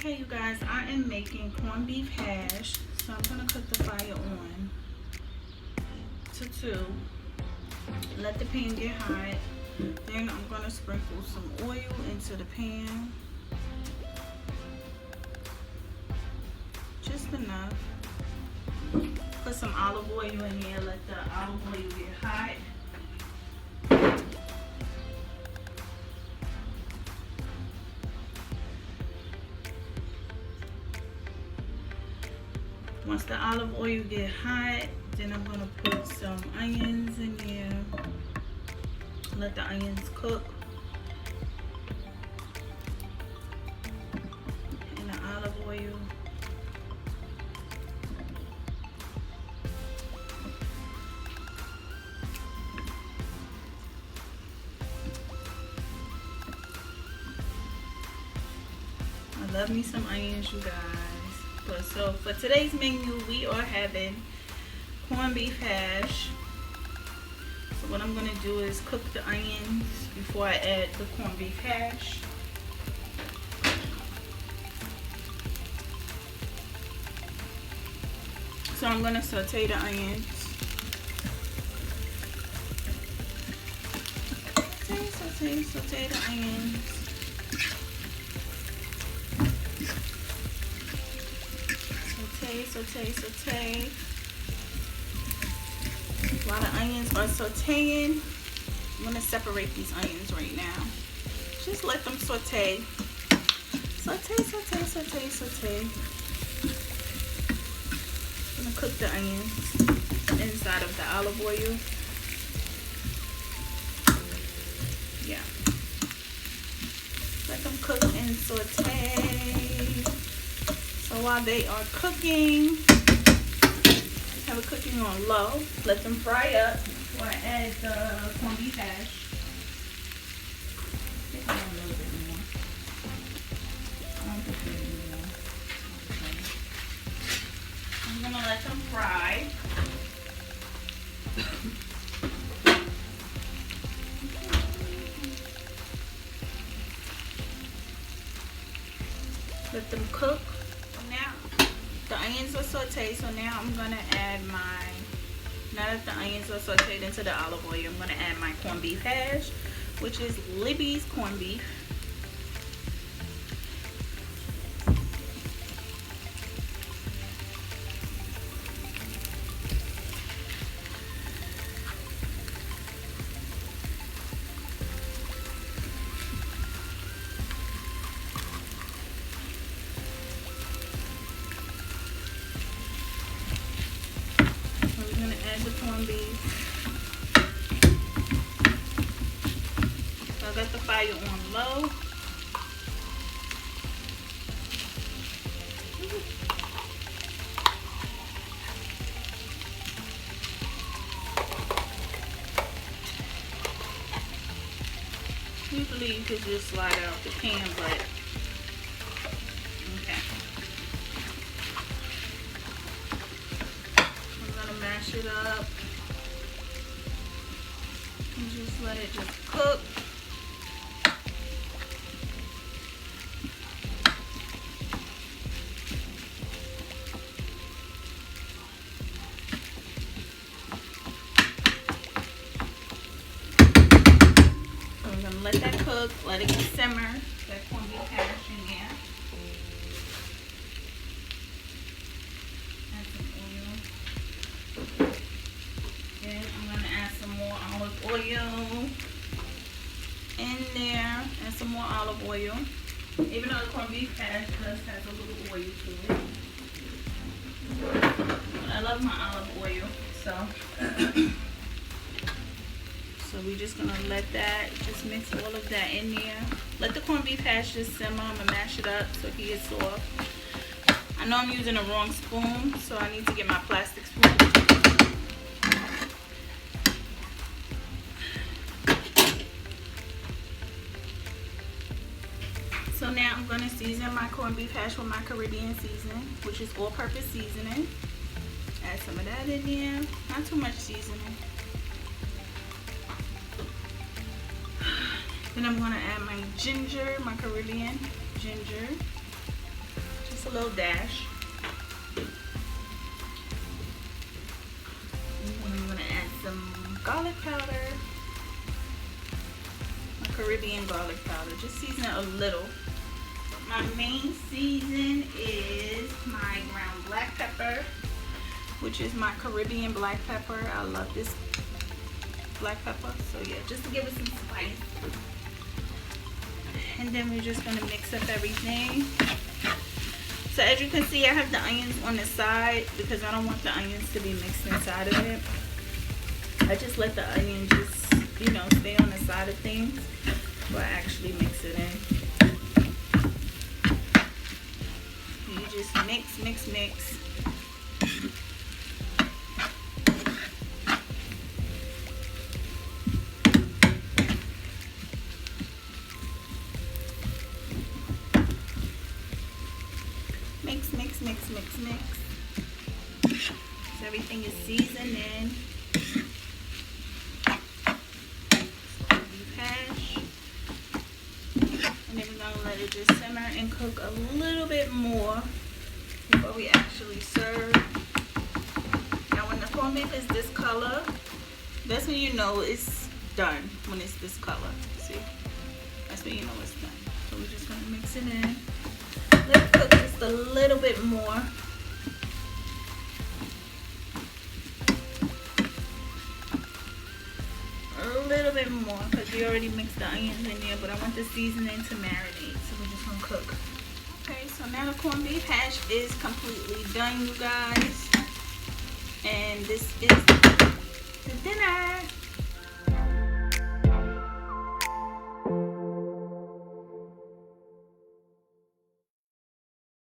Okay, you guys, I am making corned beef hash. So I'm gonna cook the fire on to 2. Let the pan get hot. Then I'm gonna sprinkle some oil into the pan. Just enough. Put some olive oil in there. Let the olive oil get hot. Once the olive oil get hot, then I'm gonna put some onions in there. Let the onions cook. And the olive oil. I love me some onions, you guys. But so for today's menu, we are having corned beef hash. So what I'm gonna do is cook the onions before I add the corned beef hash. So I'm gonna saute the onions. Saute the onions. Saute. While the onions are sauteing, I'm gonna separate these onions right now. Just let them saute. Saute. I'm gonna cook the onions inside of the olive oil. Yeah. Let them cook and saute. So while they are cooking, have it cooking on low. Let them fry up before I add the corned beef hash. Take it on a little bit more. Okay. I'm gonna let them fry. Let them cook. Now the onions are sauteed, so now I'm gonna add now that the onions are sauteed into the olive oil, I'm gonna add my corned beef hash, which is Libby'S corned beef. Add the corned beef. So I got the fire on low. Usually you could just slide it off the pan, but okay. Mash it up and just let it just cook. So I'm gonna let that cook, let it simmer. That corned beef hash in there. Then I'm going to add some more olive oil in there, and some more olive oil. Even though the corned beef hash does have a little oil to it. But I love my olive oil, so we're just going to let that, just mix all of that in there. Let the corned beef hash just simmer. I'm going to mash it up so he gets soft. I know I'm using the wrong spoon, so I need to get my plastic spoon. So now I'm going to season my corned beef hash with my Caribbean seasoning, which is all-purpose seasoning. Add some of that in there. Not too much seasoning. Then I'm going to add my ginger, my Caribbean ginger. little dash. And I'm gonna add some garlic powder. My Caribbean garlic powder. Just season it a little. But my main season is my ground black pepper, which is my Caribbean black pepper. I love this black pepper. So yeah, just to give it some spice. And then we're just gonna mix up everything. So as you can see, I have the onions on the side because I don't want the onions to be mixed inside of it. I just let the onion just, you know, stay on the side of things, but I actually mix it in. You just mix, mix, mix. Mix, mix, mix, mix, mix. So everything is seasoned in. Beef hash. And then we're going to let it just simmer and cook a little bit more before we actually serve. Now when the corned beef is this color, that's when you know it's done. When it's this color. See? That's when you know it's done. So we're just going to mix it in. Let it cook just a little bit more. A little bit more because we already mixed the onions in there, but I want the seasoning to marinate, so we're just gonna cook. Okay, so now the corned beef hash is completely done, you guys. And this is the dinner.